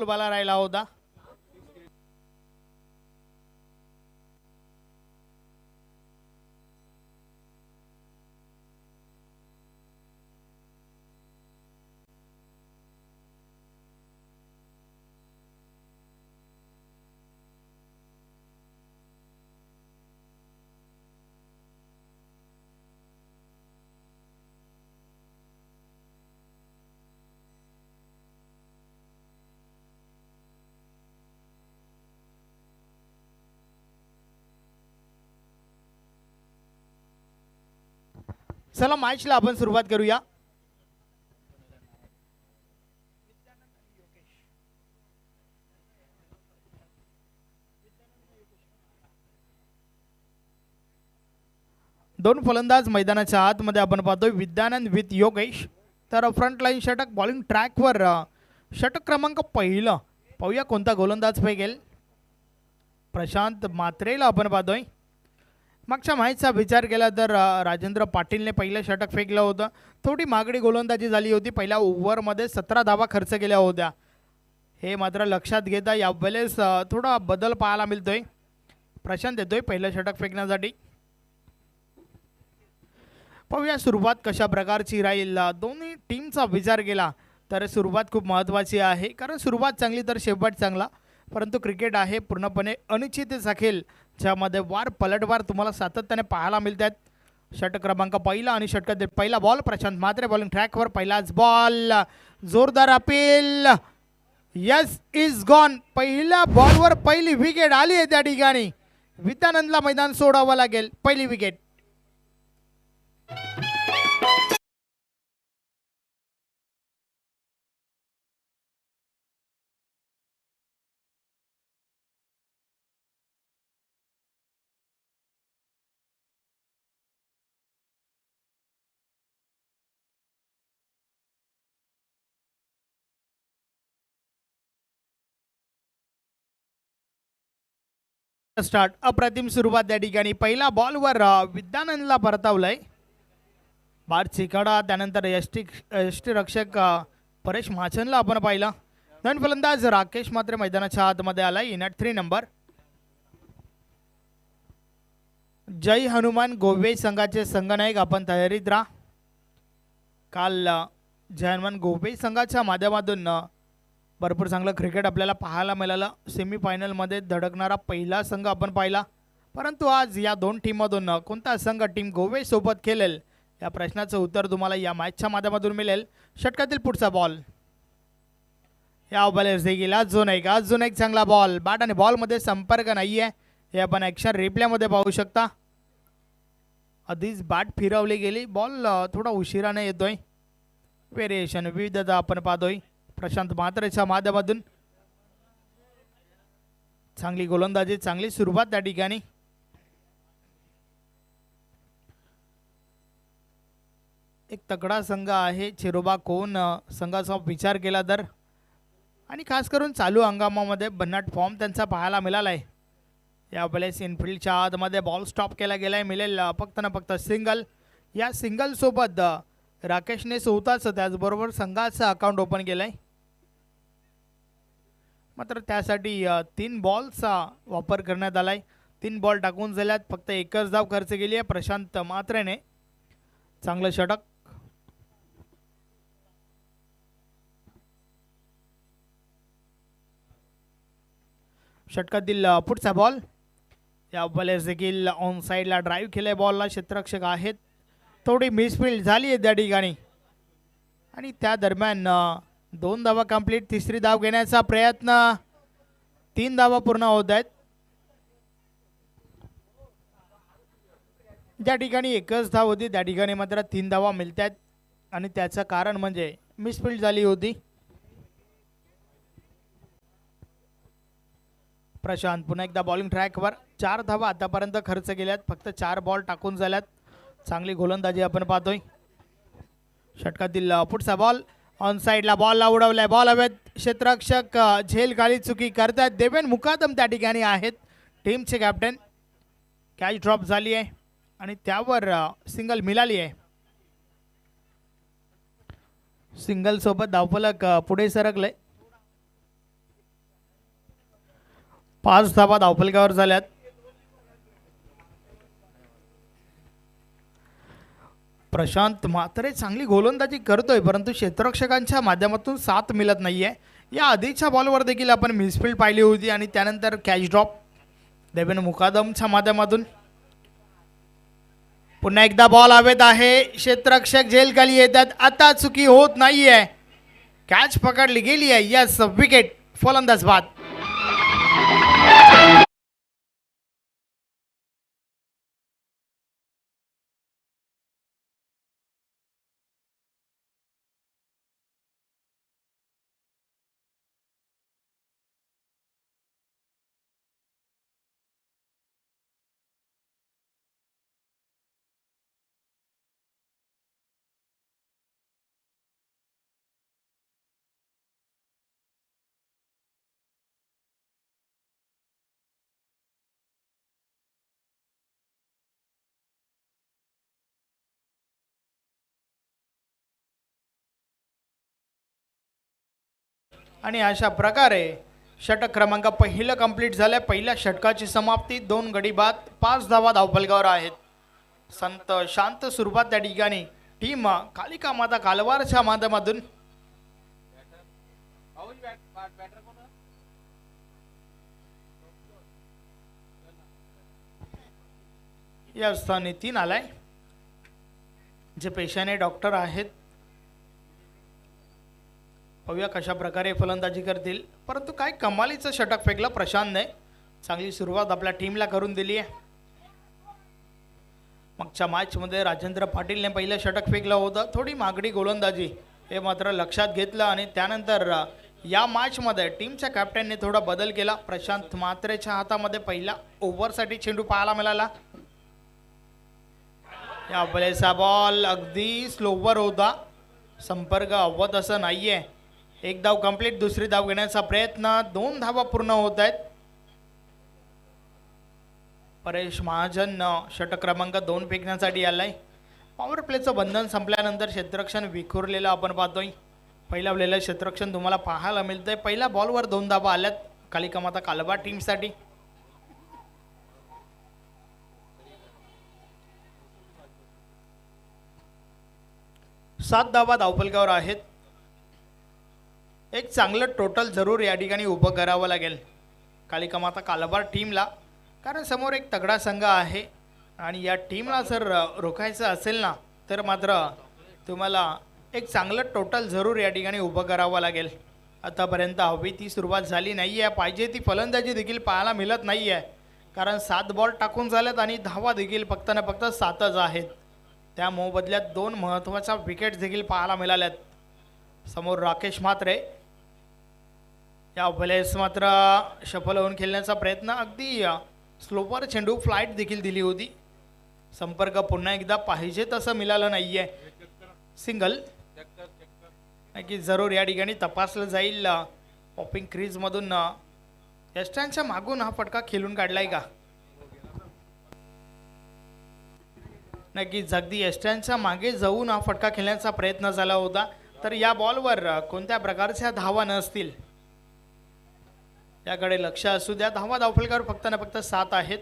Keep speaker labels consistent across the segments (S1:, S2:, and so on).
S1: बाला राहिला होता. चला मॅचला आपण सुरुवात करूया. दोन फलंदाज मैदानाच्या आतमध्ये आपण पाहतोय. विद्यानंद विथ योगेश. तर फ्रंट लाईन षटक बॉलिंग ट्रॅकवर षटक क्रमांक पहिलं. पाहूया कोणता गोलंदाज फेकेल. प्रशांत मात्रेला आपण पाहतोय. मागच्या मॅचचा विचार केला तर राजेंद्र पाटीलने पहिलं षटक फेकलं होतं. थोडी मागणी गोलंदाजी झाली होती. पहिल्या ओव्हरमध्ये 17 धावा खर्च केल्या होत्या. हे मात्र लक्षात घेता यावेळेस थोडा बदल पाहायला मिळतोय. प्रशांत येतोय पहिलं षटक फेकण्यासाठी. पाहूया सुरुवात कशा प्रकारची राहील. दोन्ही टीमचा विचार केला तर सुरुवात खूप महत्त्वाची आहे, कारण सुरुवात चांगली तर शेवट चांगला. परंतु क्रिकेट आहे पूर्णपणे अनिश्चिततेचा खेळ, ज्यामध्ये वार पलटवार तुम्हाला सातत्याने पाहायला मिळतात. षटक क्रमांक पहिला आणि षटकातील पहिला बॉल. प्रशांत मात्रे बॉलिंग ट्रॅकवर. पहिलाच बॉल. जोरदार अपील. Yes is gone. पहिल्या बॉलवर पहिली विकेट आली आहे त्या ठिकाणी. विद्यानंदला मैदान सोडावं लागेल. पहिली विकेट. स्टार्ट. अप्रतिम सुरुवात त्या ठिकाणी. पहिला बॉलवर विद्यानंदला परतावलंय. बार चिकडा. त्यानंतर यष्टी रक्षक परेश माचनला आपण पाहिलं. दोन फलंदाज राकेश मात्रे मैदानाच्या आतमध्ये आलाय. In at 3 number. Jai Hanuman Gove संघाचे संघनायक आपण तयारीत राहा. काल जय हनुमान गोवे संघाच्या माध्यमातून भरपूर चांगलं क्रिकेट आपल्याला पाहायला मिळालं. सेमीफायनलमध्ये धडकणारा पहिला संघ आपण पाहिला. परंतु आज या दोन टीममधून कोणता संघ टीम गोवे सोबत खेळेल या प्रश्नाचं उत्तर तुम्हाला या मॅचच्या माध्यमातून मिळेल. षटकातील पुढचा बॉल. या बॉलर्स देखील अजून एक चांगला बॉल. बॅट आणि बॉलमध्ये संपर्क नाही आहे, हे आपण ॲक्शन रिप्लेमध्ये पाहू शकता. आधीच बॅट फिरवली गेली. बॉल थोडा उशिराने येतोय. व्हेरिएशन विविधता आपण पाहतोय प्रशांत मात्रेच्या माध्यमातून. चांगली गोलंदाजी, चांगली सुरुवात त्या ठिकाणी. एक तगडा संघ आहे चिरोबा कोण संघाचा विचार केला तर, आणि खास करून चालू हंगामामध्ये भन्नाट फॉर्म त्यांचा पाहायला मिळाला आहे. यावेळेस इनफिल्डच्या आतमध्ये बॉल स्टॉप केला गेलाय. मिळेल फक्त ना फक्त सिंगल. या सिंगल सोबत राकेशने स्वतःच त्याचबरोबर संघाचं अकाउंट ओपन केलंय. मात्र त्यासाठी 3 बॉलचा वापर करण्यात आलाय. 3 बॉल टाकून झाल्यात. फक्त एकच धाव खर्च केली आहे प्रशांत मात्रेने. चांगलं षटक. षटकातील पुढचा बॉल. या बॉलर्स देखील ऑन साईडला ड्राईव्ह केलंय बॉलला. क्षेत्ररक्षक आहेत. थोडी मिसफिल्ड झाली आहे त्या ठिकाणी, आणि त्या दरम्यान 2 धावा कंप्लीट. तिसरी धाव घेण्याचा प्रयत्न. 3 धावा पूर्ण होत आहेत. ज्या ठिकाणी एकच धाव होती त्या ठिकाणी मात्र 3 धावा मिळत आहेत, आणि त्याचं कारण म्हणजे मिसफिल्ड झाली होती. प्रशांत पुन्हा एकदा बॉलिंग ट्रॅकवर. 4 धावा आतापर्यंत खर्च केल्यात. फक्त 4 बॉल टाकून झाल्यात. चांगली गोलंदाजी आपण पाहतोय. षटकातील पुढचा बॉल. ऑन साईडला बॉलला उडवलाय. बॉल हवेत. क्षेत्ररक्षक झेल खाली चुकी करतात. देवेन मुकादम त्या ठिकाणी आहेत, टीमचे कॅप्टन. कॅच ड्रॉप झाली आहे आणि त्यावर सिंगल मिळाली आहे. सिंगल सोबत धावफलक पुढे सरकलंय. 5 धावा धावफलकावर झाल्यात. प्रशांत म्हात्रे चांगली गोलंदाजी करतोय, परंतु क्षेत्ररक्षकांच्या माध्यमातून साथ मिळत नाहीये. या आधीच्या बॉलवर देखील आपण मिसफील्ड पाहिली होती आणि त्यानंतर कॅच ड्रॉप देवेन मुकादमच्या माध्यमातून. पुन्हा एकदा बॉल हवेत आहे. क्षेत्ररक्षक झेल खाली येतात. आता चुकी होत नाहीये. कॅच पकडली गेली आहे. Yes, wicket. फलंदाज बाद. आणि अशा प्रकारे षटक क्रमांक पहिलं कंप्लीट झालं. पहिल्या षटकाची समाप्ती. 2 गडी बाद, 5 धावा धावफलकावर आहेत. संत शांत स्वरूपात त्या ठिकाणी टीम कालिका माता कालवारच्या माध्यमातून या स्थानी 3 आलाय. जे पेशाने डॉक्टर आहेत. पाहूया कशा प्रकारे फलंदाजी करतील. परंतु काय कमालीचं षटक फेकलं प्रशांतने. चांगली सुरुवात आपल्या टीमला करून दिली आहे. मागच्या मॅचमध्ये राजेंद्र पाटीलने पहिलं षटक फेकलं होतं. थोडी मागडी गोलंदाजी हे मात्र लक्षात घेतलं आणि त्यानंतर या मॅचमध्ये टीमच्या कॅप्टनने थोडा बदल केला. प्रशांत म्हात्रेच्या हातामध्ये पहिला ओव्हरसाठी चेंडू पाहायला मिळाला. या बलेचा बॉल अगदी स्लोवर होता. संपर्क अव्वत असं नाहीये. एक धाव कंप्लीट. दुसरी धाव घेण्याचा प्रयत्न. 2 धावा पूर्ण होत आहेत. परेश महाजन षटक क्रमांक 2 फेकण्यासाठी आलाय. पॉवर प्लेचं बंधन संपल्यानंतर क्षेत्ररक्षण विखुरलेलं आपण पाहतोय. पहिल्या वेळेला क्षेत्ररक्षण तुम्हाला पाहायला मिळतंय. पहिल्या बॉलवर 2 धावा आल्यात कालिका माता कालवा टीमसाठी. सात धावा धावफलकावर आहेत. एक चांगलं टोटल जरूर या ठिकाणी उभं करावं लागेल कालिका माता कालवार टीमला, कारण समोर एक तगडा संघ आहे आणि या टीमला जर रोखायचं असेल ना तर मात्र तुम्हाला एक चांगलं टोटल जरूर या ठिकाणी उभं करावं लागेल. आतापर्यंत हवी ती सुरुवात झाली नाही आहे. पाहिजे ती फलंदाजी देखील पाहायला मिळत नाही आहे, कारण 7 बॉल टाकून झाल्यात आणि धावा देखील फक्त ना फक्त 7च आहेत. त्या मोबदल्यात 2 महत्त्वाच्या विकेट्स देखील पाहायला मिळाल्यात. समोर राकेश म्हात्रे. या वेळेस मात्र सफल होऊन खेळण्याचा प्रयत्न. अगदी स्लोवर चेंडू फ्लाईट देखील दिली होती. संपर्क पुन्हा एकदा पाहिजे तसं मिळालं नाही आहे. सिंगल की जरूर या ठिकाणी तपासलं जाईल. पॉपिंग क्रीजमधून यष्टांच्या मागून हा फटका खेळून काढलाय का? नक्कीच अगदी यष्टांच्या मागे जाऊन हा फटका खेळण्याचा प्रयत्न झाला होता. तर या बॉलवर कोणत्या प्रकारच्या धावा नसतील याकडे लक्ष असू द्या. धावा धावफलकावर फक्त ना फक्त 7 आहेत.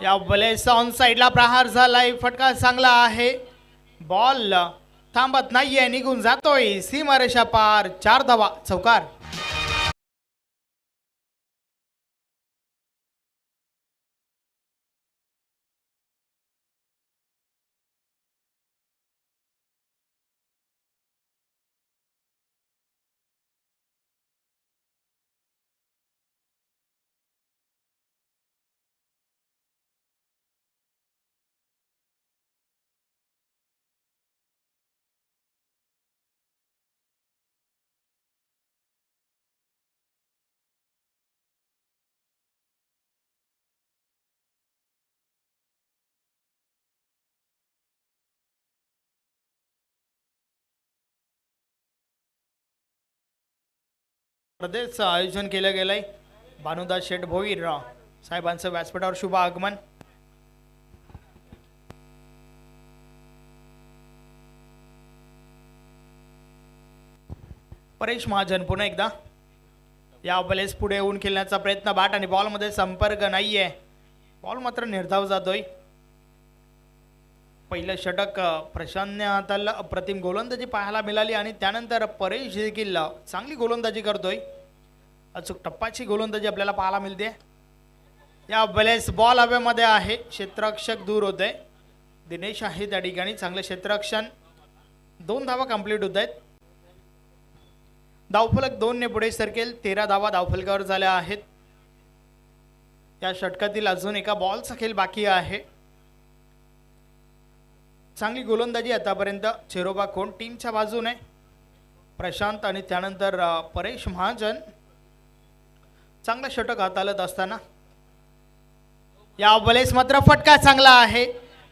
S1: या बलेस ऑन साइडला प्रहार झालाय, फटका चांगला आहे, बॉल थांबत नाहीये, निघून जातोय सीमारेषा पार, 4 धावा, चौकार. स्पर्धेचं आयोजन केलं गेलंय. भानुदास शेठ भोईर साहेबांचं व्यासपीठावर शुभ आगमन. परेश महाजन पुन्हा एकदा या बलेस पुढे येऊन खेळण्याचा प्रयत्न, बॅट आणि बॉल मध्ये संपर्क नाहीये, बॉल मात्र निर्धाव जातोय. पहिलं षटक प्रशांतने हाताला अप्रतिम गोलंदाजी पाहायला मिळाली आणि त्यानंतर परेश देखील चांगली गोलंदाजी करतोय. अचूक टप्पाची गोलंदाजी आपल्याला पाहायला मिळते. या बलेस बॉल हवेमध्ये आहे, क्षेत्ररक्षक दूर होते, दिनेश आहे त्या ठिकाणी, चांगले क्षेत्ररक्षण, 2 धावा कंप्लीट होत आहेत. धावफलक 2 ने पुढे सरकेल, 13 धावा धावफलकावर झाल्या आहेत. या षटकातील अजून एका बॉलचा खेळ बाकी आहे. चांगली गोलंदाजी आतापर्यंत चेरोबा कोण टीमच्या बाजूने, प्रशांत आणि त्यानंतर परेश महाजन. चांगला षटक हाताळत असताना या बलेस मात्र फटका चांगला आहे,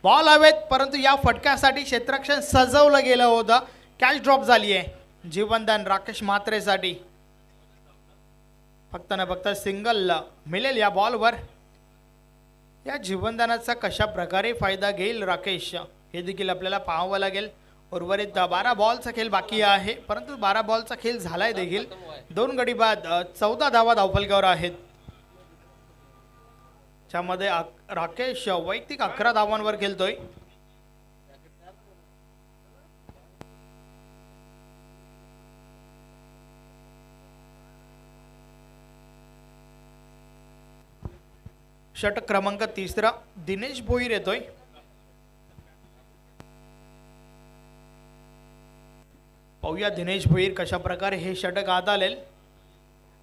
S1: बॉल हवेत, परंतु या फटक्यासाठी क्षेत्ररक्षण सजवलं गेलं होतं, कॅच ड्रॉप झाली आहे. जीवनदान राकेश म्हात्रेसाठी, फक्त ना फक्त सिंगल मिळेल या बॉलवर. या जीवनदानाचा कशा प्रकारे फायदा घेईल राकेश हे देखील आपल्याला पाहावं लागेल. उर्वरित 12 बॉलचा खेळ बाकी आहे, परंतु 12 बॉलचा खेळ झालाय देखील. 2 गडी बाद, 14 धावा धावफलकावर आहेत, ज्यामध्ये राकेश वैयक्तिक 11 धावांवर खेळतोय. षटक क्रमांक 3 दिनेश भोईर येतोय. पाहूया दिनेश भोईर कशा प्रकारे हे षटक हाताळेल.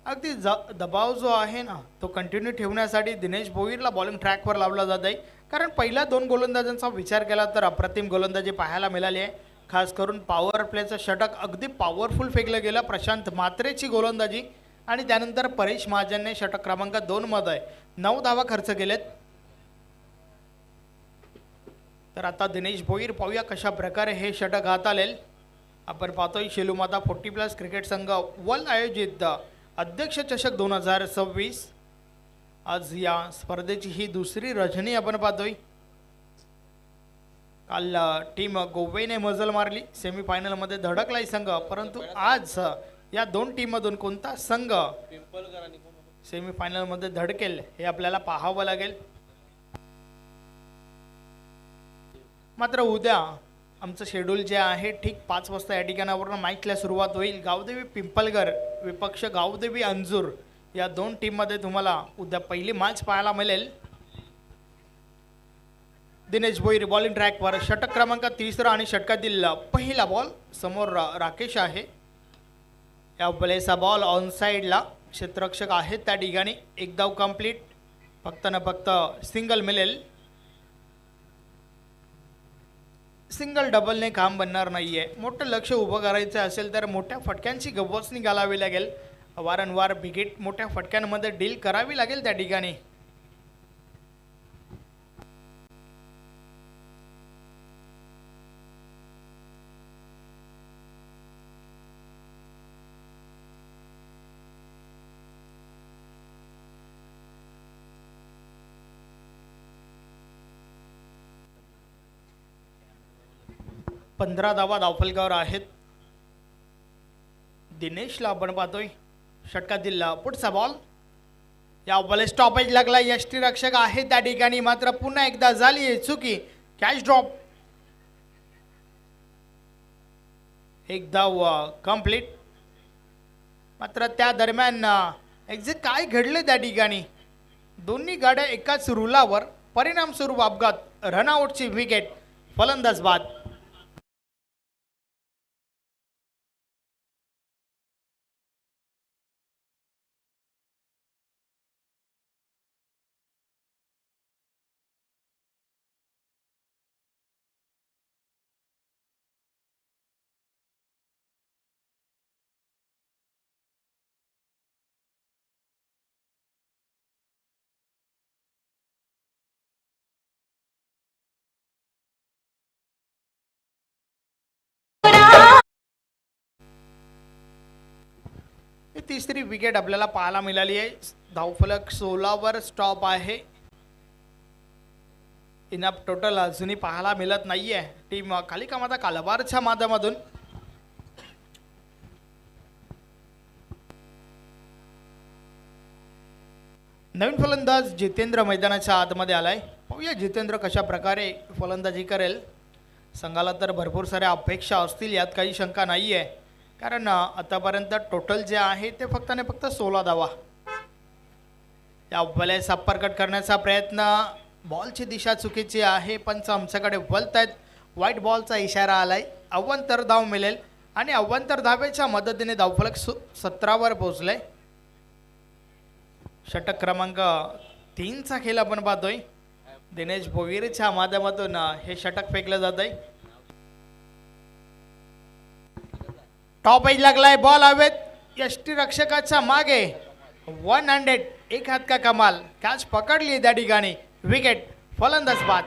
S1: अगदी दबाव जो आहे ना तो कंटिन्यू ठेवण्यासाठी दिनेश भोईरला बॉलिंग ट्रॅकवर लावला जात आहे, कारण पहिल्या 2 गोलंदाजांचा विचार केला तर अप्रतिम गोलंदाजी पाहायला मिळाली आहे. खास करून पॉवर प्लेचं षटक अगदी पॉवरफुल फेकलं गेलं. प्रशांत म्हात्रेची गोलंदाजी आणि त्यानंतर परेश महाजनने षटक क्रमांक 2 मध्ये 9 धावा खर्च केलेत. तर आता दिनेश भोईर पाहूया कशा प्रकारे हे षटक हाताळेल. आपण पाहतोय शेलूमाता 40+ क्रिकेट संघ वर्ल्ड आयोजित अध्यक्ष चषक 2026. आज या स्पर्धेची ही दुसरी रजनी आपण पाहतोय. काल टीम गोवेने मजल मारली, सेमीफायनलमध्ये धडकलाय संघ, परंतु आज या 2 टीममधून कोणता संघ सेमीफायनलमध्ये धडकेल हे आपल्याला पाहावं लागेल. मात्र उद्या आमचं शेड्यूल जे आहे ठीक 5 वाजता या ठिकाणावरून मॅचला सुरुवात होईल. गावदेवी पिंपलगर विपक्ष गावदेवी अंजूर या 2 टीममध्ये तुम्हाला उद्या पहिली मॅच पाहायला मिळेल. दिनेश भोईर बॉलिंग ट्रॅकवर, षटक क्रमांक 3 आणि षटकातील पहिला बॉल समोर राकेश आहे. या बलेचा बॉल ऑन साइडला, क्षेत्ररक्षक आहेत त्या ठिकाणी, 1 धाव कंप्लीट, फक्त ना फक्त सिंगल मिळेल. सिंगल डबलने काम बनणार नाहीये. मोठं लक्ष उभं करायचं असेल तर मोठ्या फटक्यांची गवसणी घालावी लागेल, वारंवार बिगिट मोठ्या फटक्यांमध्ये डील करावी लागेल त्या ठिकाणी. पंधरा धावा धावफलकावर आहेत. दिनेशला आपण पाहतोय. षटकातील पुढचा बॉल या बॉल स्टॉपेज लागला. यष्टीरक्षक आहे त्या ठिकाणी, मात्र पुन्हा एकदा झाली आहे चुकी. Catch drop. एक धाव कंप्लीट. मात्र त्या दरम्यान एक्झॅक्ट काय घडलं त्या ठिकाणी, दोन्ही गाड्या एकाच रुलावर, परिणाम स्वरूप अपघात. रनआउटची विकेट. फलंदाज बाद. तिसरी विकेट आपल्याला पाहायला मिळाली आहे. धावफलक 16 वर स्टॉप आहे. इनअप टोटल अजूनही पाहायला मिळत नाहीये. टीम खाली कामाचा कालवारच्या माध्यमातून नवीन फलंदाज जितेंद्र मैदानाच्या आतमध्ये आलाय. पाहूया जितेंद्र कशा प्रकारे फलंदाजी करेल. संघाला तर भरपूर साऱ्या अपेक्षा असतील, यात काही शंका नाही आहे, कारण आतापर्यंत टोटल जे आहे ते फक्त आणि फक्त 16 धावा. या बॉलला अपरकट करण्याचा प्रयत्न. बॉलची दिशा चुकीची आहे. पंच आमच्याकडे वळत आहेत. व्हाईट बॉलचा इशारा आलाय. अव्वंतर धाव मिळेल आणि अव्वंतर धावेच्या मदतीने धावफलक 17 वर पोहोचलाय. षटक क्रमांक 3चा खेळ आपण पाहतोय. दिनेश भोईरच्या माध्यमातून हे षटक फेकलं जात आहे. टॉप एज लागलाय. बॉल हवेत. यष्टीरक्षकाच्या मागे 100. एक हात का कमाल. कॅच पकडली त्या ठिकाणी. विकेट. फलंदाज बाद.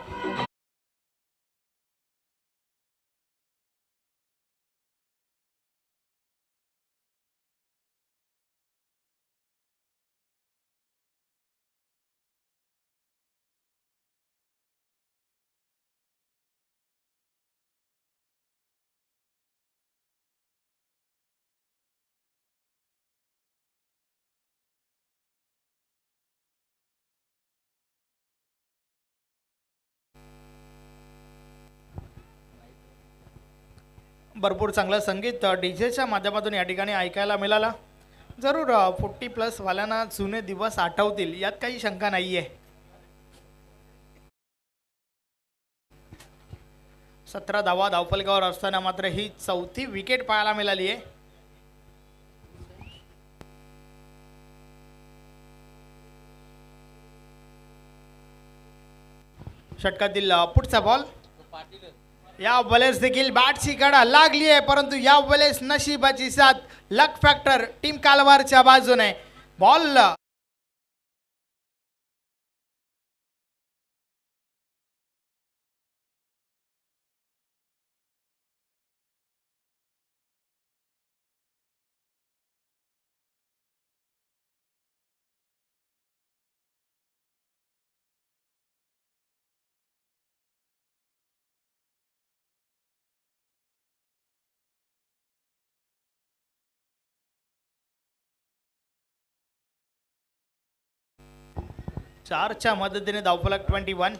S1: भरपूर चांगलं संगीत डीजेच्या माध्यमातून या ठिकाणी ऐकायला मिळाला. जरूर 40+ वाल्यांना जुने दिवस आठवतील, यात काही शंका नाहीये. 17 धावा धावफलकावर असताना मात्र ही 4थी विकेट पाहायला मिळाली आहे. षटकातील पुढचा बॉल. या वेळेस देखील बॅटची कडा लागली आहे, परंतु या वेळेस नशिबाची साथ, लक फॅक्टर टीम कालवारच्या बाजूने. बॉल चारच्या मदतीने धावफलक 21.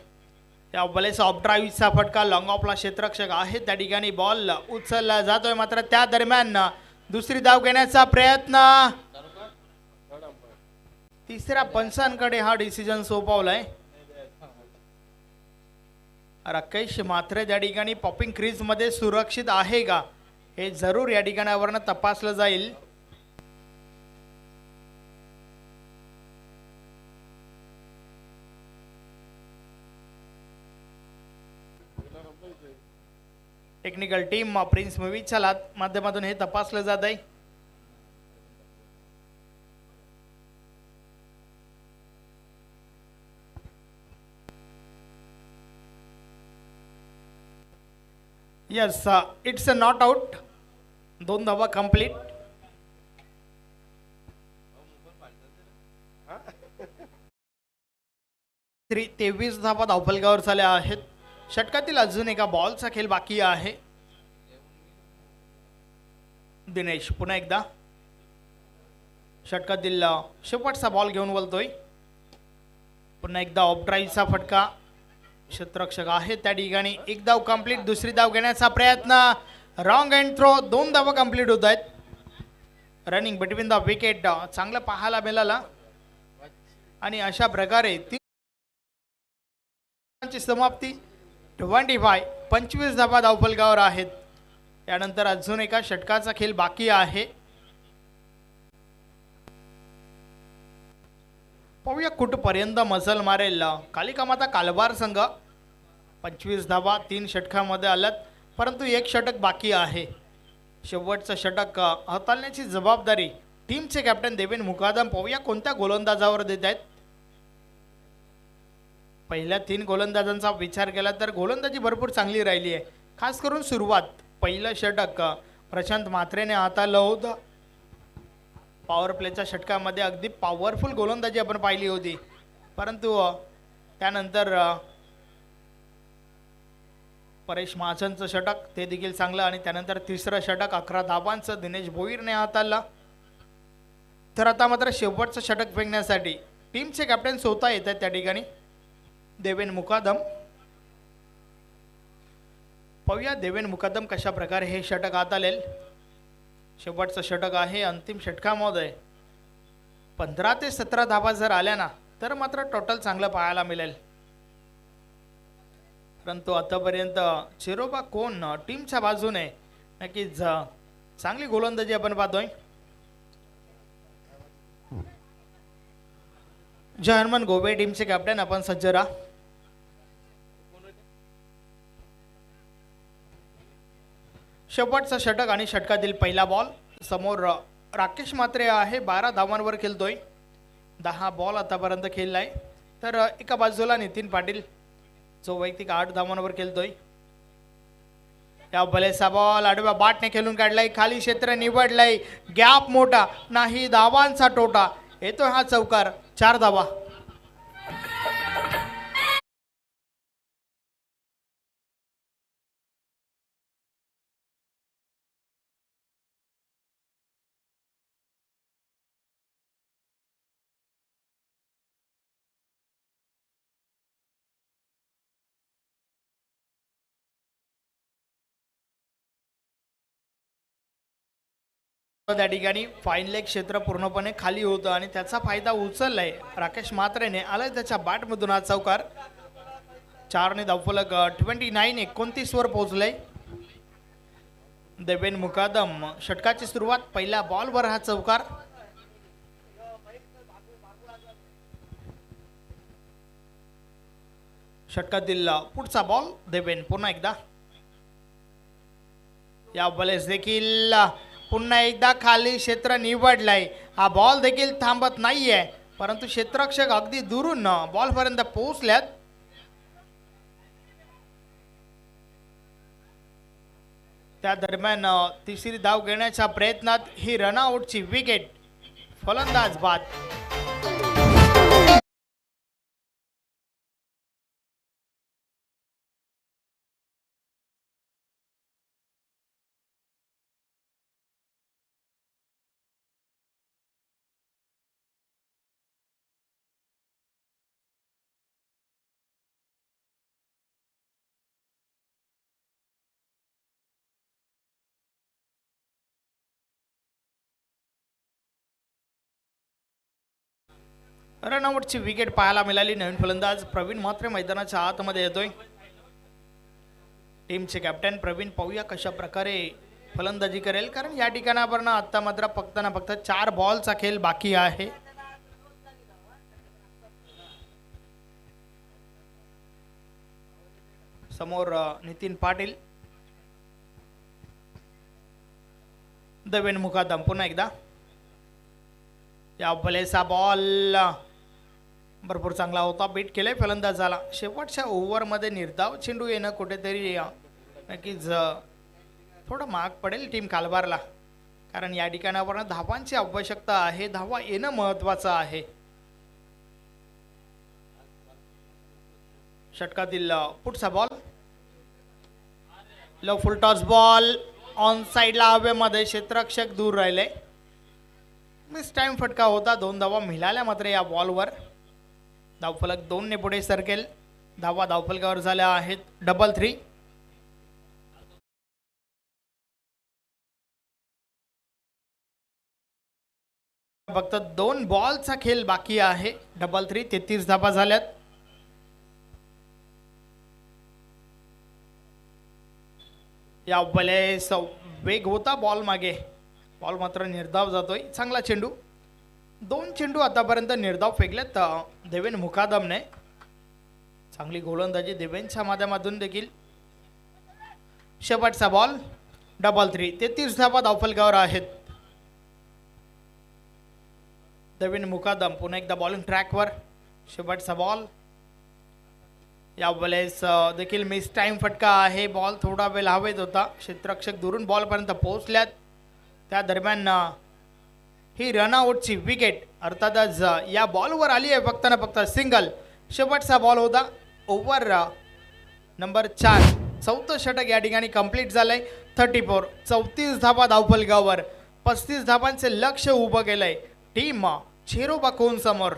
S1: या बॉलेस ऑफ ड्राईव्हचा फटका. लॉंग ऑफला क्षेत्ररक्षक आहे त्या ठिकाणी. बॉल उचलला जातोय, मात्र त्या दरम्यान दुसरी धाव घेण्याचा प्रयत्न. तिसऱ्या पंचांकडे हा डिसिजन सोपवलाय. राकेश मात्रे त्या ठिकाणी पॉपिंग क्रीज मध्ये सुरक्षित आहे का, हे जरूर या ठिकाणावरनं तपासलं जाईल. टेक्निकल टीम प्रिन्स मूवीच्या माध्यमातून हे तपासलं जात आहे. Yes, it's a not out. 2 धावा कंप्लीट. तरी 23 धावा धावफलकावर झाल्या आहेत. षटकातील अजून एका बॉलचा खेळ बाकी आहे. दिनेश पुन्हा एकदा षटकातील शेवटचा बॉल घेऊन बोलतोय. पुन्हा एकदा ऑफ ड्राईव्हचा फटका. क्षेत्ररक्षक आहे त्या ठिकाणी. एक धाव कंप्लीट. दुसरी धाव घेण्याचा प्रयत्न. Wrong and throw. 2 धावा कंप्लीट होत आहेत. रनिंग बिटवीन द विकेट चांगलं पाहायला मिळालं आणि अशा प्रकारे ची समाप्ती 25 धावा धावफलकावर आहेत. त्यानंतर अजून एका षटकाचा खेळ बाकी आहे. पाहूया कुठपर्यंत मजल मारेल कालिका माता कालवार संघ. 25 धावा 3 षटकामध्ये आल्यात, परंतु एक षटक बाकी आहे. शेवटचं षटक हाताळण्याची जबाबदारी टीमचे कॅप्टन देवेन मुकादम. पाहूया कोणत्या गोलंदाजावर देत आहेत. पहिल्या 3 गोलंदाजांचा विचार केला तर गोलंदाजी भरपूर चांगली राहिली आहे. खास करून सुरुवात पहिलं षटक प्रशांत म्हात्रेने हाताळलं होतं. पॉवर प्लेच्या षटकामध्ये अगदी पॉवरफुल गोलंदाजी आपण पाहिली होती, परंतु त्यानंतर परेश महाजनचं षटक ते देखील चांगलं आणि त्यानंतर तिसरं षटक 11 धावांचं दिनेश भोईरने हाताळलं. तर आता मात्र शेवटचं षटक फेकण्यासाठी टीमचे कॅप्टन स्वतः येत आहेत त्या ठिकाणी देवेन मुकादम. पाहूया देवेन मुकादम कशा प्रकारे हे षटक हाताळेल. शेवटचं षटक आहे. अंतिम षटकामध्ये 15 ते 17 धावा जर आल्या ना तर मात्र टोटल चांगलं पाहायला मिळेल. परंतु आतापर्यंत चिरोबा कोण टीमच्या बाजूने नक्कीच चांगली गोलंदाजी आपण पाहतोय. जर्मन गोवे टीमचे कॅप्टन आपण सज्ज राहा. शेवटचा षटक आणि षटकातील पहिला बॉल. समोर राकेश म्हात्रे आहे. 12 धावांवर खेळतोय. 10 बॉल आतापर्यंत खेळलाय. तर एका बाजूला नितीन पाटील जो वैयक्तिक 8 धावांवर खेळतोय. या भलेसा बॉल आडव्या बाटने खेळून काढलाय. खाली क्षेत्र निवडलंय. गॅप मोठा नाही. धावांचा टोटा येतोय हा चौकार. 4 धावा. त्या ठिकाणी फाईन लेग क्षेत्र पूर्णपणे खाली होतं आणि त्याचा फायदा उचललाय राकेश म्हात्रेने. आलाय त्याच्या बॅटमधून हा चौकार. 4 ने धावफलक 29-29 वर पोहोचलाय. देवेन मुकादम षटकाची सुरुवात पहिल्या बॉलवर हा चौकार. षटकातील पुढचा बॉल. देवेन पुन्हा एकदा. या बॉलेस देखील पुन्हा एकदा खाली क्षेत्र निवडलाय. हा बॉल देखील थांबत नाहीये, परंतु क्षेत्ररक्षक अगदी दुरून बॉल पर्यंत पोहोचल्यात. त्या दरम्यान तिसरी धाव घेण्याच्या प्रयत्नात ही रनआउटची विकेट. फलंदाज बाद. रनआउटची विकेट पाहायला मिळाली. नवीन फलंदाज प्रवीण म्हात्रे मैदानाच्या आतमध्ये येतोय. टीमचे कॅप्टन प्रवीण. पाहूया कशा प्रकारे फलंदाजी करेल, कारण या ठिकाणावरनं आता मात्र फक्त 4 बॉलचा खेळ बाकी आहे. समोर नितीन पाटील. देवेन मुकादम पुन्हा एकदा. या भलेसा बॉल भरपूर चांगला होता. बीट केलाय फलंदाजाला. शेवटच्या ओव्हरमध्ये निर्धाव चेंडू येणं कुठेतरी नक्कीच थोडं महाग पडेल टीम कालवारला, कारण या ठिकाणावर धावांची आवश्यकता आहे. धावा येणं महत्वाचं आहे. षटकातील पुढचा ball. Low full toss ball on साइडला हवेमध्ये. क्षेत्ररक्षक दूर राहिले. मिस टाइम फटका होता. 2 धावा मिळाल्या मात्र या बॉलवर. धावफलक 2 ने पुढे सरकेल. धावा धावफलकावर झाल्या आहेत डबल 3. फक्त 2 बॉलचा खेळ बाकी आहे. डबल 3. 33 धावा झाल्यात. या वेळेस वेग होता बॉल मागे. बॉल मात्र निर्धाव जातोय. चांगला चेंडू. 2 चेंडू आतापर्यंत निर्धाव फेकलेत देवेन मुकादमने. चांगली गोलंदाजी देवेनच्या माध्यमातून देखील. शेवटचा बॉल डबल 3. 33 धावा धावफलकावर आहेत. देवेन मुकादम पुन्हा एकदा बॉलिंग ट्रॅकवर. शेवटचा बॉल. या वेळेस देखील मिस टाइम फटका आहे. बॉल थोडा वेळ हवेत होता. क्षेत्ररक्षक दुरून बॉलपर्यंत पोहोचल्यात. त्या दरम्यान ही रनआउटची विकेट अर्थातच या बॉलवर आली आहे. फक्त ना फक्त सिंगल. शेवटचा बॉल होता. Over number 4. 4थं षटक या ठिकाणी कंप्लीट झालंय. 34. 34 धावा धावफलकावर. 35 धावांचे लक्ष उभं केलंय टीम चेरोबा कोन समोर.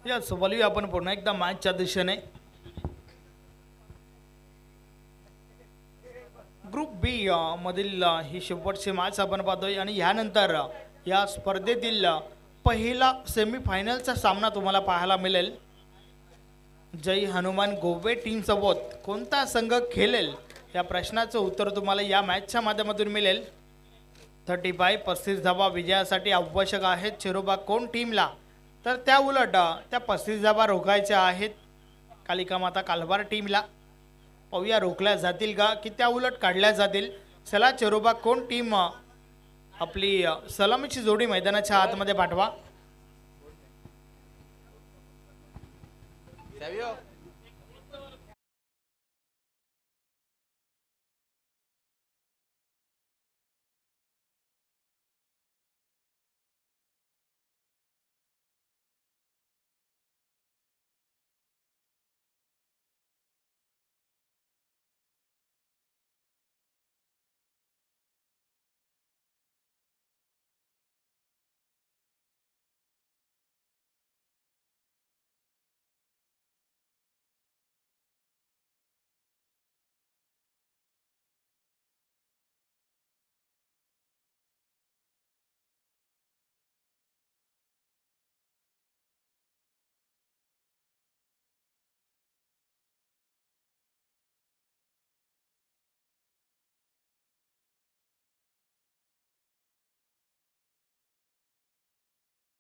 S1: यस वळूया आपण पुन्हा एकदा मॅचच्या दिशेने. ग्रुप बी मधील ही शेवटची मॅच आपण पाहतोय आणि यानंतर या स्पर्धेतील पहिला सेमीफायनलचा सामना तुम्हाला पाहायला मिळेल. जय हनुमान गोवे टीम सोबत कोणता संघ खेळेल या प्रश्नाचं उत्तर तुम्हाला या मॅचच्या माध्यमातून मिळेल. 35 धावा विजयासाठी आवश्यक आहेत चेरोबा कोन टीमला. तर त्या उलट त्या 35 धावा रोखायच्या आहेत कालिका माता कालवार टीमला. पाहूया रोखल्या जातील का की त्या उलट काढल्या जातील. चला चेरोबा कोन टीम आपली सलामीची जोडी मैदानाच्या आतमध्ये पाठवा.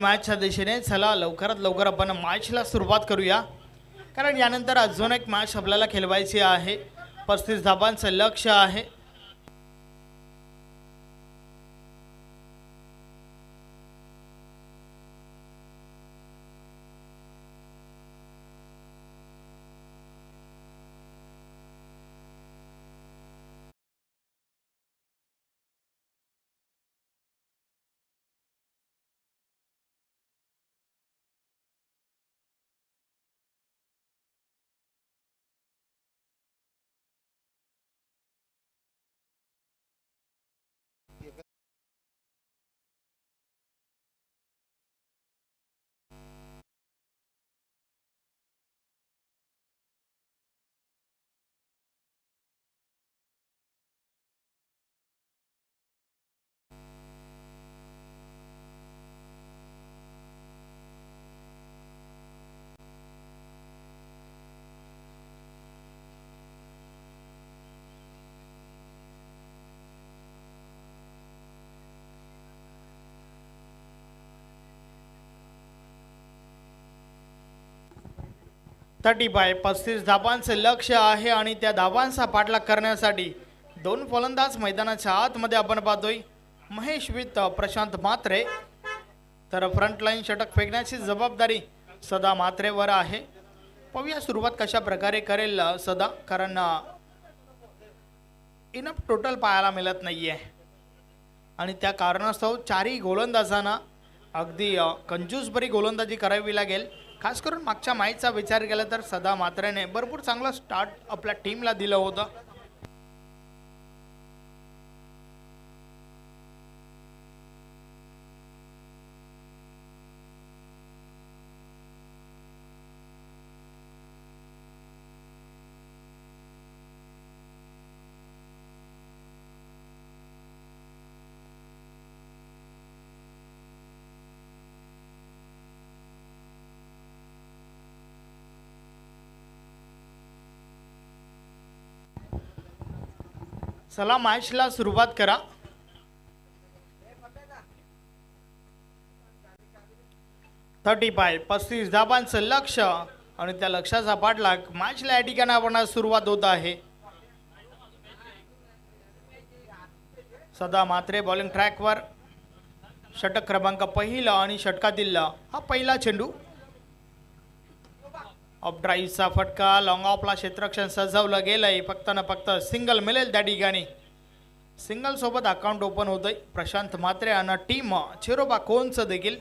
S1: मॅचच्या दिशेने चला लवकरात लवकर आपण मॅचला सुरुवात करूया कारण यानंतर अजून एक मॅच आपल्याला खेळवायची आहे. 35 धावांचं लक्ष आहे. 35 धावांचे लक्ष्य आहे आणि त्या धावांचा पाठलाग करण्यासाठी दोन फलंदाज मैदानाच्या आतमध्ये आपण पाहतोय. महेश विथ प्रशांत म्हात्रे. तर फ्रंट लाईन षटक फेकण्याची जबाबदारी सदा म्हात्रेवर आहे. पाहूया सुरुवात कशा प्रकारे करेल सदा, कारण इनफ टोटल पाहायला मिळत नाहीये आणि त्या कारणास्तव चारही गोलंदाजांना अगदी कंजूसभरी गोलंदाजी करावी लागेल. खास करून मागच्या मॅचचा विचार केला तर सदा म्हात्रेने भरपूर चांगला स्टार्ट आपल्या टीमला दिलं होतं. चला मॅचला सुरुवात करा. थर्टी 35 धाबांचं लक्ष आणि त्या लक्षाचा पाठलाग मॅचला या ठिकाणी आपण सुरुवात होत आहे. सदा म्हात्रे बॉलिंग ट्रॅकवर. षटक क्रमांक पहिला आणि षटकातील हा पहिला चेंडू. ऑफ ड्राईव्हचा फटका. लॉंग ऑफला क्षेत्ररक्षण सजवलं गेलंय. फक्त ना फक्त सिंगल मिळेल त्या ठिकाणी. सिंगल सोबत अकाउंट ओपन होतंय प्रशांत म्हात्रे आणि टीम चिरोबा कोनचं देखील.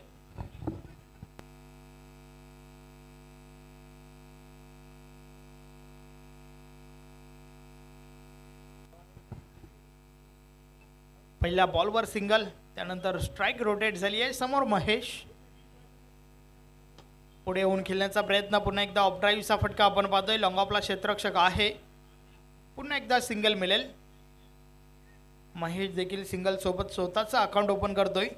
S1: पहिल्या बॉलवर सिंगल, त्यानंतर स्ट्राईक रोटेट झाली आहे. समोर महेश पुढे येऊन खेळण्याचा प्रयत्न. पुन्हा एकदा ऑफ ड्राईव्हचा फटका आपण पाहतोय. लॉंग ऑफला क्षेत्ररक्षक आहे. पुन्हा एकदा सिंगल मिळेल. महेश देखील सिंगल सोबत स्वतःचा अकाउंट ओपन करतोय.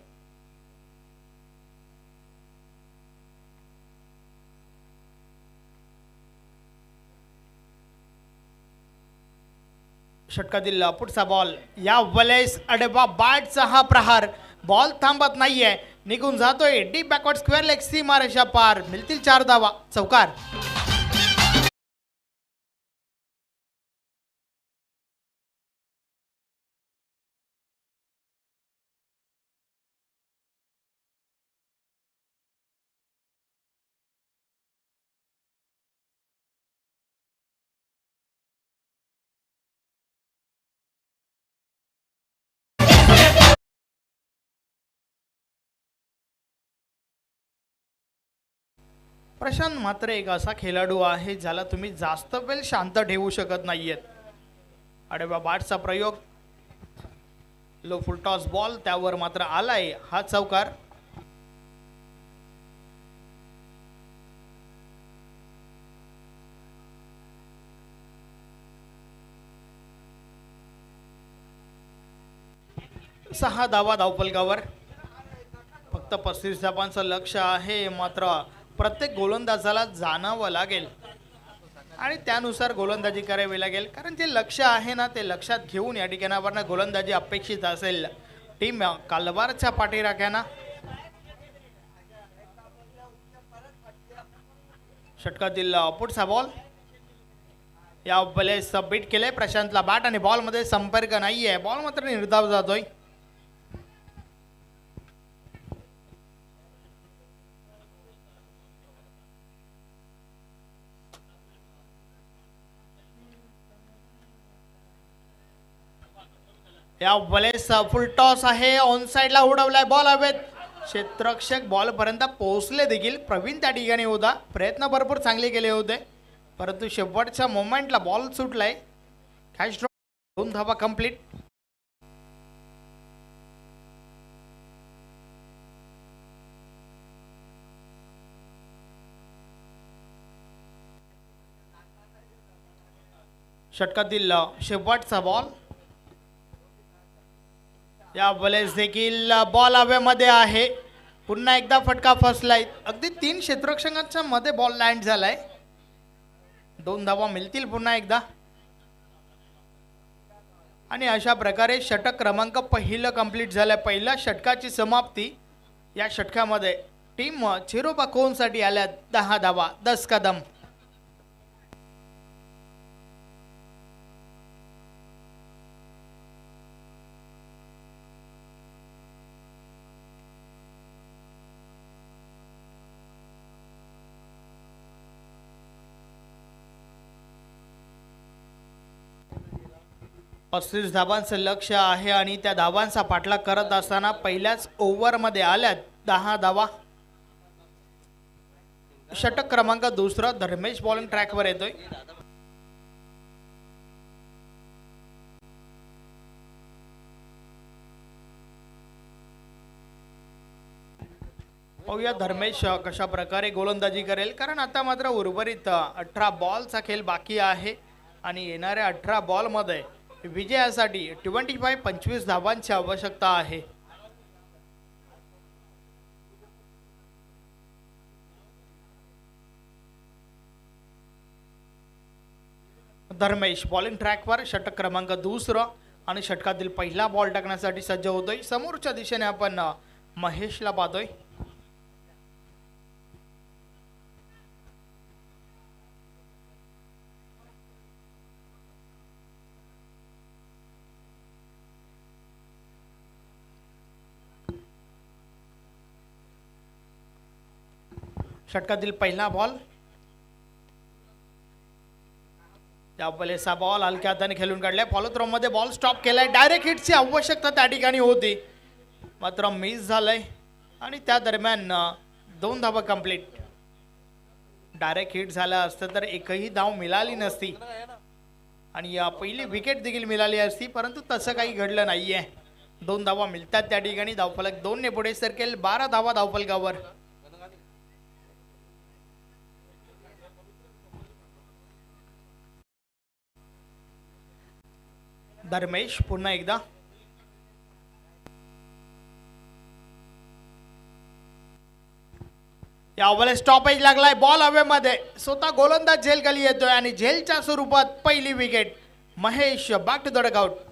S1: षटकातील पुढचा बॉल. या वेळेस अडबा बॅटचा हा प्रहार. बॉल थांबत नाहीये, निघून जातोय डीप बॅकवर्ड स्क्वेअर लेग सीमारेषा पार. मिळतील 4 धावा. चौकार. प्रशांत म्हात्रे एक असा खेळाडू आहे ज्याला तुम्ही जास्त वेळ शांत ठेवू शकत नाहीयेत. अडबा बॅटचा प्रयोग. लो फुल टॉस बॉल त्यावर मात्र आलाय हा चौकार. सहा धावा धावफलकावर. फक्त 35 धावांचं लक्ष आहे, मात्र प्रत्येक गोलंदाजाला जाणावं लागेल आणि त्यानुसार गोलंदाजी करावी लागेल, कारण जे लक्ष आहे ना ते लक्षात घेऊन या ठिकाणी आपण गोलंदाजी अपेक्षित असेल टीम कालवारच्या पाठीराख्याना. षटकातील पुढचा बॉल. या बॉलेस बीट केले प्रशांतला बॅट आणि बॉल मध्ये संपर्क नाहीये. बॉल मात्र निर्धाव जातोय. या बॉलेस फुल टॉस आहे. ऑन साइडला उडवलाय बॉल. हवेत क्षेत्ररक्षक बॉल पर्यंत पोहोचले देखील. प्रवीण त्या ठिकाणी होता. प्रयत्न भरपूर चांगले केले होते, परंतु शेवटच्या मोमेंटला बॉल सुटलाय. Catch drop. 2 धावा कंप्लीट. षटकातील शेवटचा बॉल. या बॉलेस देखील बॉल हवेमध्ये आहे. पुन्हा एकदा फटका फसलाय. अगदी 3 क्षेत्ररक्षकांच्या मध्ये बॉल लँड झालाय. 2 धावा मिळतील पुन्हा एकदा. आणि अशा प्रकारे षटक क्रमांक पहिलं कंप्लीट झालं. पहिल्या षटकाची समाप्ती. या षटकामध्ये टीम चिरोबा कोनसाठी आल्या 10 धावा 10 कदम. 35 धावांचं लक्ष आहे आणि त्या धावांचा पाठलाग करत असताना पहिल्याच ओव्हरमध्ये आल्यात 10 धावा. षटक क्रमांक दुसरा धर्मेश बॉलिंग ट्रॅकवर येतोय. पाहूया धर्मेश कशा प्रकारे गोलंदाजी करेल, कारण आता मात्र उर्वरित 18 बॉलचा खेळ बाकी आहे आणि येणाऱ्या 18 बॉलमध्ये विजयासाठी 25 धावांची आवश्यकता आहे. धर्मेश बॉलिंग ट्रॅकवर षटक क्रमांक दुसरा आणि षटकातील पहिला बॉल टाकण्यासाठी सज्ज होतोय. समोरच्या दिशेने आपण महेशला पाहतोय. षटकातील पहिला बॉल, त्या बॉलेचा बॉल हलक्या हाताने खेळून काढलाय. फॉलो थ्रो मध्ये बॉल स्टॉप केलाय. डायरेक्ट हिटची आवश्यकता त्या ठिकाणी होती, मात्र मिस झालंय आणि त्या दरम्यान 2 धावा कंप्लीट. डायरेक्ट हिट झाला असतं तर एकही धाव मिळाली नसती आणि पहिली विकेट देखील मिळाली असती, परंतु तसं काही घडलं नाहीये. 2 धावा मिळतात त्या ठिकाणी. धावफलक 2 ने पुढे सरकेल. 12 धावा धावफलकावर. धर्मेश पुन्हा एकदा यावेळेस स्टॉपेज लागलाय. बॉल हवेमध्ये, स्वतः गोलंदाज झेल खाली येतोय आणि झेलच्या स्वरूपात पहिली wicket. Mahesh back to the dugout.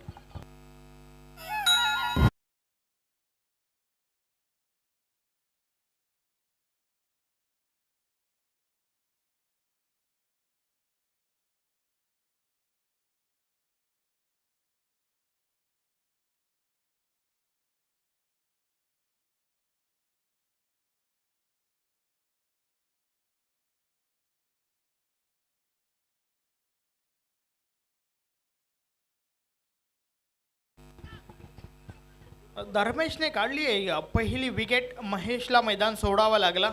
S1: धर्मेशने काढली आहे पहिली विकेट. महेशला मैदान सोडावं लागला.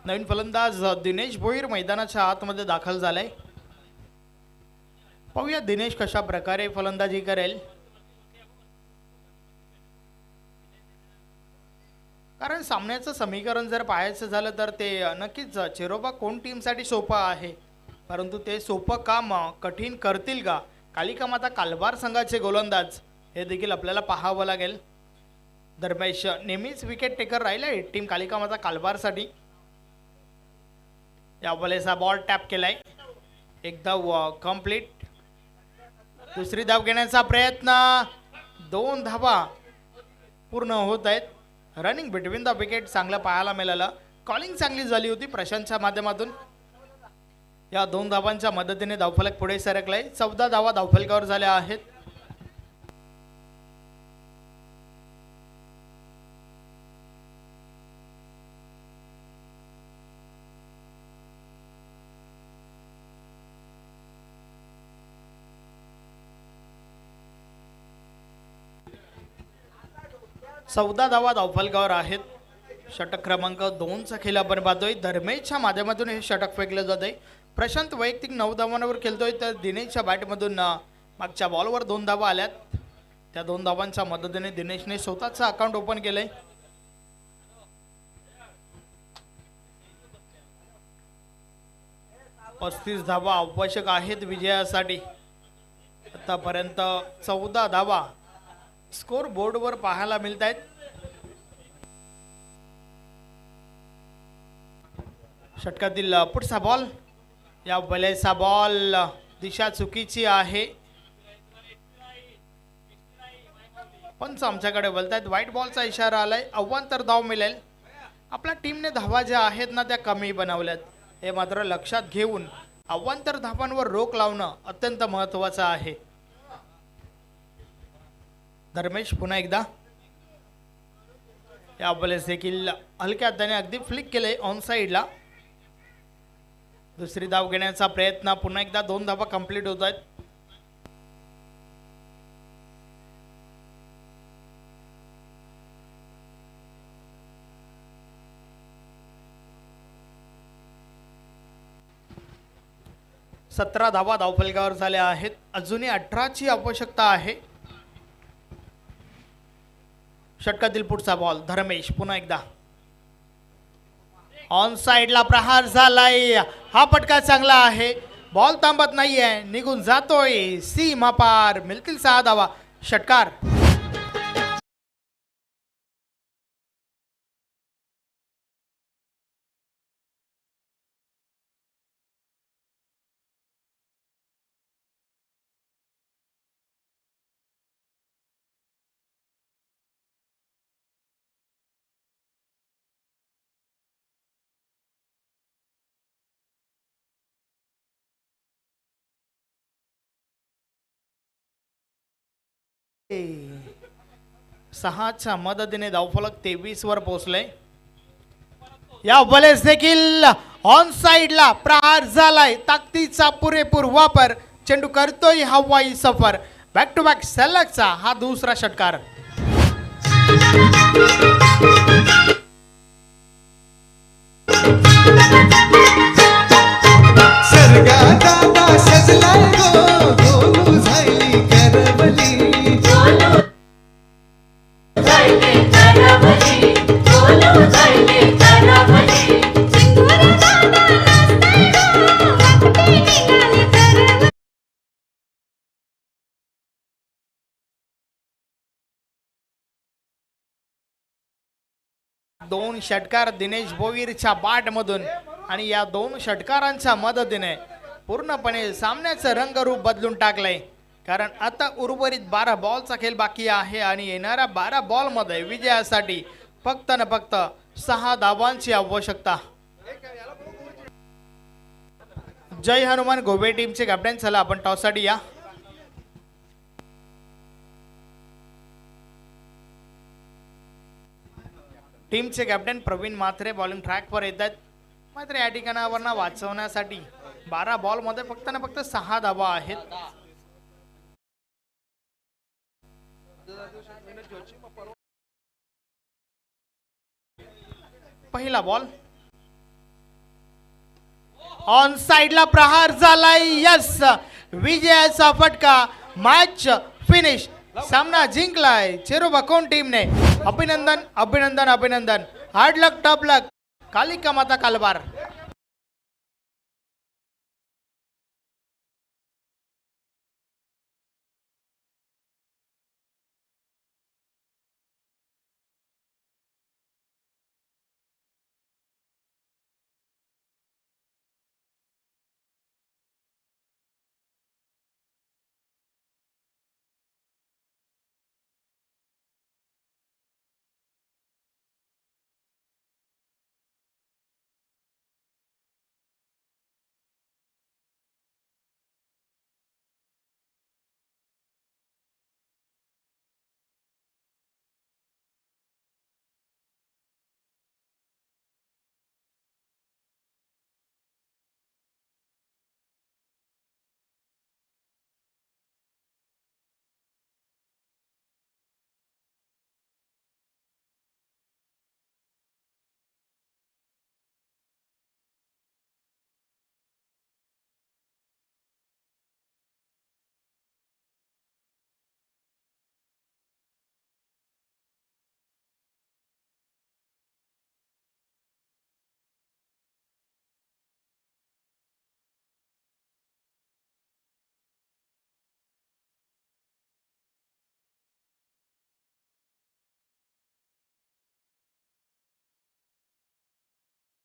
S1: नवीन फलंदाज दिनेश भोईर मैदानाच्या आतमध्ये दाखल झालाय. पाहूया दिनेश कशा प्रकारे फलंदाजी करेल, कारण सामन्याचं समीकरण जर पाहायचं झालं तर ते नक्कीच चिरोबा कोण टीमसाठी सोपं आहे, परंतु ते सोपं काम कठीण करतील का कालिका माता कालवार संघाचे गोलंदाज, हे देखील आपल्याला पाहावं लागेल. धर्मेश नेहमीच विकेट टेकर राहिलाय टीम कालिका माता कालवारसाठी. या बॉलेचा बॉल टॅप केलाय. एक धाव कंप्लीट. दुसरी धाव घेण्याचा प्रयत्न. 2 धावा पूर्ण होत आहेत. रनिंग बिटवीन द विकेट चांगलं पाहायला मिळालं. कॉलिंग चांगली झाली होती प्रशांतच्या माध्यमातून. या 2 धावांच्या मदतीने धावफलक पुढे सरकलाय. 14 धावा धावफलकावर झाल्या आहेत. चौदा धावा धावफलकावर आहेत. षटक क्रमांक 2चा खेळ आपण पाहतोय. धर्मेशच्या माध्यमातून हे षटक फेकलं जात आहे. प्रशांत वैयक्तिक 9 धावांवर खेळतोय, तर दिनेशच्या बॅटमधून मागच्या बॉलवर 2 धावा आल्यात. त्या 2 धावांच्या मदतीने दिनेशने स्वतःचं अकाउंट ओपन केलंय. पस्तीस धावा आवश्यक आहेत विजयासाठी. आतापर्यंत 14 धावा स्कोर बोर्डवर पाहायला मिळत आहेत. षटकातील पुढचा बॉल. या बॉलचा बॉल दिशा चुकीची आहे. पंच आमच्याकडे बोलतायत व्हाईट बॉलचा इशारा आलाय. अव्वांतर धाव मिळेल. आपल्या टीमने धावा ज्या आहेत ना त्या कमी बनवल्यात, हे मात्र लक्षात घेऊन अव्वांतर धावांवर रोख लावणं अत्यंत महत्त्वाचं आहे. धर्मेश पुन्हा एकदा या बॉलेस देखील हलक्या हाताने अगदी फ्लिक केले ऑन साइडला. दुसरी धाव घेण्याचा प्रयत्न. पुन्हा एकदा 2 धावा कंप्लीट होत आहेत. 17 धावा धावफलकावर झाल्या आहेत. अजूनही 18ची आवश्यकता आहे. षटकातील पुढचा बॉल धर्मेश पुन्हा एकदा ऑन साइडला प्रहार झालाय. हा फटका चांगला आहे. बॉल थांबत नाहीये, निघून जातोय सीमा पार. मिळतील 6 धावा. षटकार. सहाच्या मदतीने धावफलक 23 वर पोहोचले. या बलेस देखील ऑन साइडला प्रहार झालाय. ताकदीचा पुरेपूर वापर. चेंडू करतोय हवाई सफर. बॅक टू बॅक सलगचा हा दुसरा षटकार. दोन षटकार दिनेश भोईरच्या बाट मधून आणि या दोन षटकारांच्या मदतीने पूर्णपणे सामन्याचं रंगरूप बदलून टाकलंय. कारण आता उर्वरित 12 बॉलचा खेळ बाकी आहे आणि येणाऱ्या 12 बॉल मध्ये विजयासाठी फक्त न फक्त 6 धावांची आवश्यकता. जय हनुमान गोवे टीमचे कॅप्टन. चला आपण टॉससाठी या. टीमचे कॅप्टन प्रवीण म्हात्रे बॉलिंग ट्रॅकवर येत आहेत. मात्र या ठिकाणावर वाचवण्यासाठी 12 बॉल मध्ये फक्त ना फक्त 6 धावा आहेत. पहिला बॉल ऑन साइडला प्रहार झालाय. यस, विजयाचा फटका. Match finish. सामना जिंकलाय चेरोबाकोन टीमने. अभिनंदन अभिनंदन अभिनंदन. हार्ड लक टॉप लक. कालिका माता कालबार.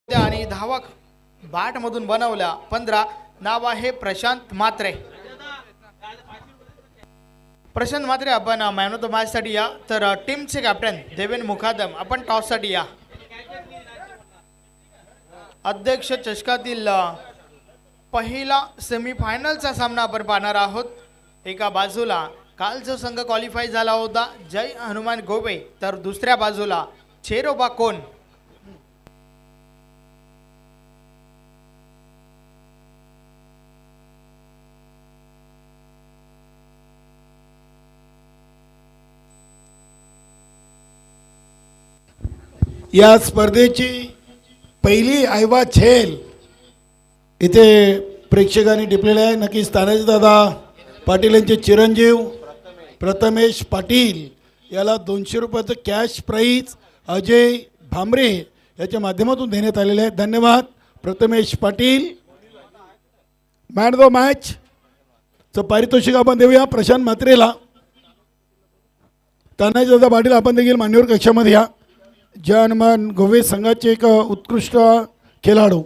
S1: आणि धावक बाट मधून बनवल्या 15. नाव आहे प्रशांत म्हात्रे. प्रशांत म्हात्रे आपण मॅन ऑफ द मॅच साठी या. तर टीमचे कॅप्टन देवेन मुखादम आपण टॉस साठी या. अध्यक्ष चषकातील पहिला सेमीफायनलचा सामना आपण पाहणार आहोत. एका बाजूला काल जो संघ क्वालिफाय झाला होता जय हनुमान गोवे, तर दुसऱ्या बाजूला चेरोबाकोन.
S2: या स्पर्धेची पहिली आयवा झेल इथे प्रेक्षकांनी टिपलेले आहे. नक्कीच तानाजी दादा पाटील यांचे चिरंजीव प्रथमेश पाटील याला 200 रुपयाचं कॅश प्राईज अजय भामरे याच्या माध्यमातून देण्यात आलेले आहे. धन्यवाद Prathamesh Patil. Man of the match चं पारितोषिक आपण देऊया प्रशांत म्हात्रेला. तानाजी दादा पाटील आपण देखील मान्यवर कक्षामध्ये या. जय हनुमान गोवे संघाचे एक उत्कृष्ट खेळाडू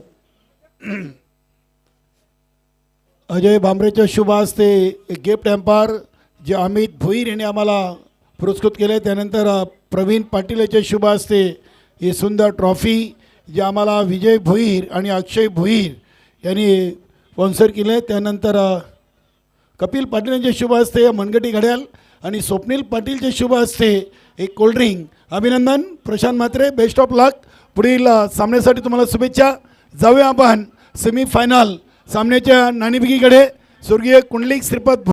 S2: अजय भांबरेच्या शुभ हस्ते एक गिफ्ट हॅम्पर जे अमित भोईर यांनी आम्हाला पुरस्कृत केले. त्यानंतर प्रवीण पाटील याच्या शुभ हस्ते ही सुंदर ट्रॉफी जे आम्हाला विजय भोईर आणि अक्षय भोईर यांनी स्पॉन्सर केले. त्यानंतर कपिल पाटील यांच्या शुभ हस्ते मनगटी घड्याळ आणि स्वप्नील पाटीलचे शुभ हस्ते एक कोल्ड्रिंक. अभिनंदन प्रशांत म्हात्रे, बेस्ट ऑफ लक. पुढील सामन्यासाठी तुम्हाला शुभेच्छा. जाऊया आपण सेमीफायनल सामन्याच्या नाणेफेकीकडे. स्वर्गीय कुंडलिक श्रीपत